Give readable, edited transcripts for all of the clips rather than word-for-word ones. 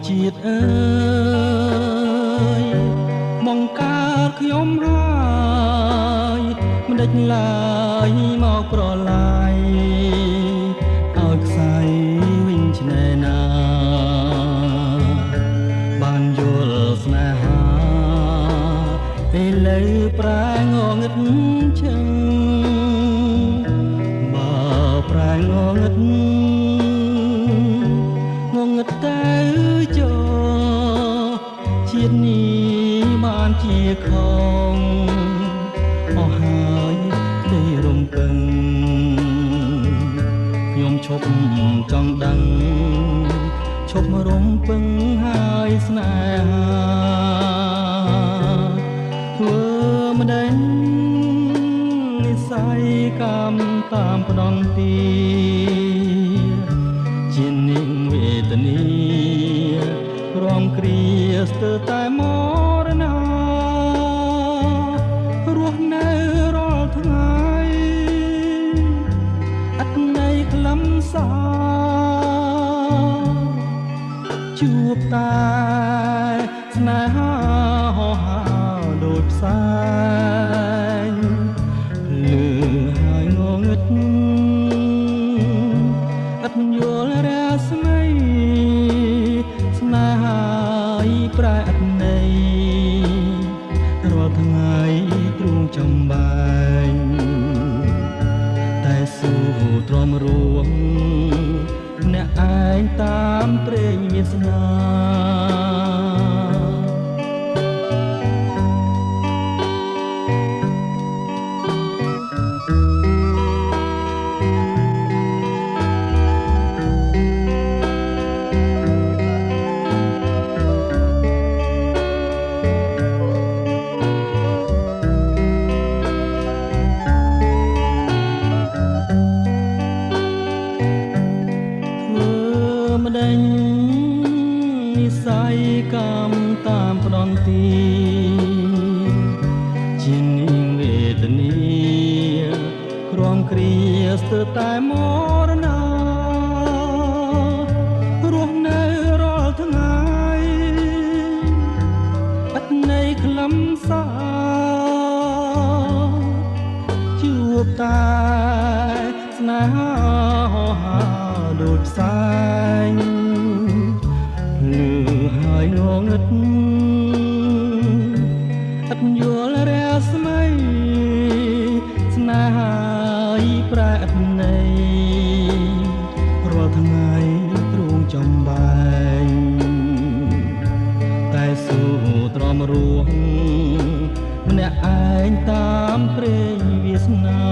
ជាតិអើយមកកើតខ្ញុំហើយមិនដេចឡើយមកប្រឡាយឲ្យខ្សែវិញឆ្នេរណាបានយល់ស្នេហាឥឡូវប្រែងងឹតជឹងបើប្រែងងឹតទៅចោជាតិនេះបានជាខំអស់ហើយនៃរំពឹងខ្ញុំឈប់ចង់ដឹងឈប់រំពឹងហើយស្នេហាធ្វើមិនដេញនិស័យកម្មតាមផ្ដន់ទីជានឹងវេទនីរំគ្រាស្ទើរតែមរណារស់នៅរាល់ថ្ងៃអត់ន័យខ្លឹមសារជួបតែស្នេហាហោហៅដូចផ្សែងលឺហើយងងឹតអត់យល់រាស្មីស្នេហាប្រែអត់ន័យរាល់ថ្ងៃទ្រូងចំបែងតែស៊ូទ្រាំរួងអ្នកឯងតាមព្រេងមានស្នានិស័យកម្មតាមផ្ដន់ទីជានាងវេទនីក្រំគ្រាស្ទើរតែមរណារស់នៅរាល់ថ្ងៃអត់ន័យខ្លឹមសារជួបតែស្នេហាហោហៅដូចផ្សែងលឺហើយងងឹតអត់យល់រាស្មីស្នេហាប្រែអត់ន័យរាល់ថ្ងៃទ្រូងចំបែងតែស៊ូទ្រាំរួងម្នាក់ឯងតាមព្រេងវាសនា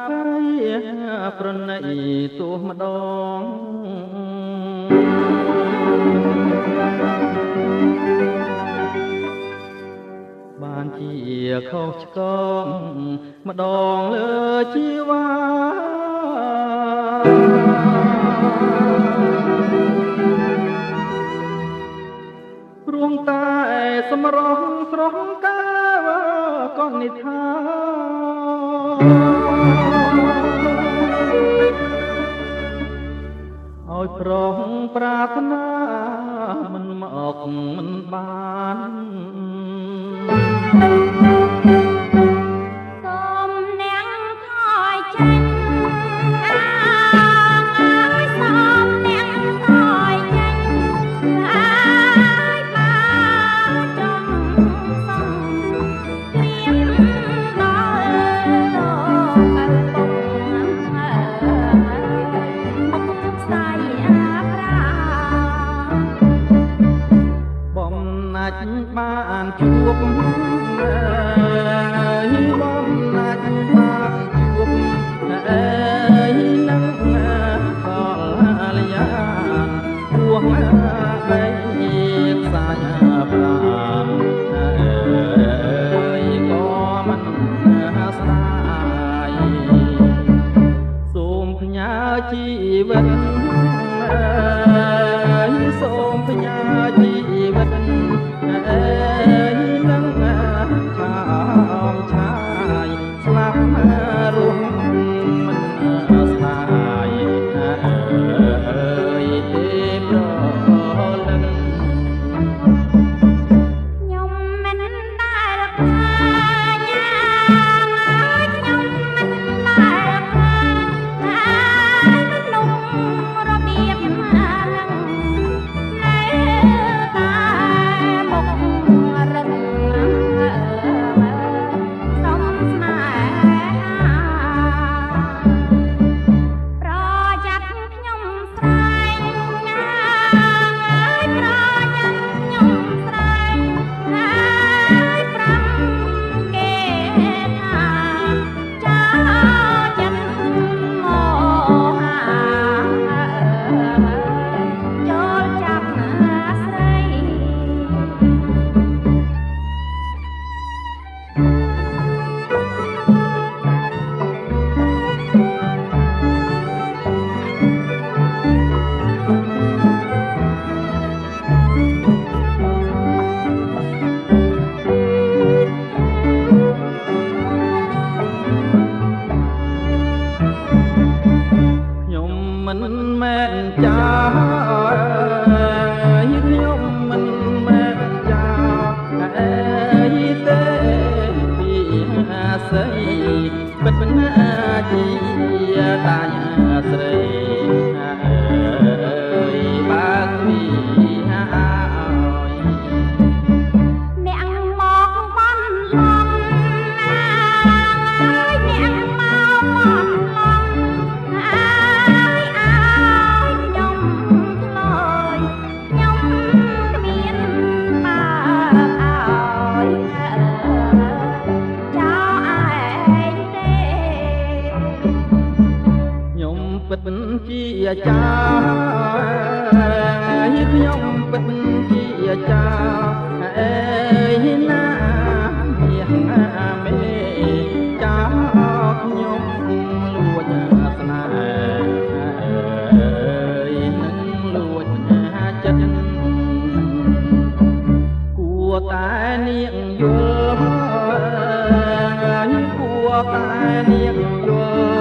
ភ័យប្រណីទោះម្ដងបានជាខុសឆ្គងម្ដងលើជីវ៉ារួងតែសម្រស់ស្រស់កាកននិថាឲ្យប្រុងប្រាថ្នាមិនមកមិនបានសូមនាងថយចេញសូមនាងថយចេញហើយមកចង់សំព្រៀងដល់លោកឪពុកស្ដាយអាប្រាបំណាច់បានជួបបំណាច់បានជួបនឹងកលយាពោះបីខ្សាយប្រាំក៏មិនស្ដាយសូមផ្ញើជីវិតសូមផ្ញើជីវិតនឹងឆោមឆាយស្លាប់រស់មិនស្ដាយទេប្រលឹងខ្ញុំមិនដែលខ្លាចខ្ញុំមិនដែលខ្លាចក្នុងរបៀបហ្នឹងនៅតែមុខរឹងសុំស្នេហាប្រយ័ត្នខ្ញុំស្រែងប្រយ័ត្នខ្ញុំស្រែងប្រាំគេថាចោលចិត្តមហាចូលចាប់ស្រីខ្ញុំមិនមែនចាខ្ញុំមិនមែនចាទេពីអាស័យពិតណាជាតាញស្រីបើពីឲ្យអ្នកមកបន់ឡំអ្នកមកបន់ឡំខ្ញុំឆ្លើយខ្ញុំគ្មានបើឲ្យចោលឯងទេខ្ញុំពិតជាចាខ្ញុំពិតជាចាណាមាសមេចាខ្ញុំលួចស្នេហ៍នឹងលួចចិត្តគួរតែនាងយល់គួរតែនាងយល់